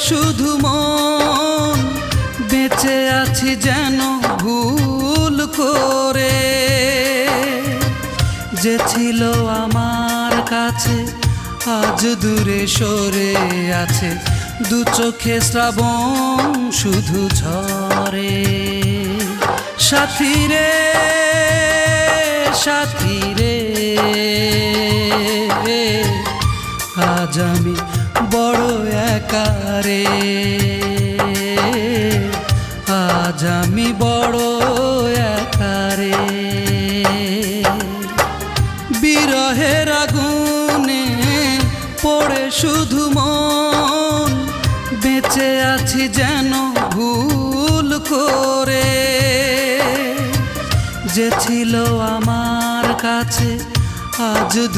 শুধু মন, বেঁচে আছি যেন ভুল করে। যে ছিল আমার কাছে আজ দূরে সরে আছে, দু চোখে শ্রাবণ শুধু ঝরে। সাথী রে সাথী রে, আজ আমি বড় একা রে, আজ আমি বড় একা রে। বিরহের আগুনে পড়ে শুধু মন, বেঁচে আছি যেন ভুল করে। যে ছিল আমার কাছে আজ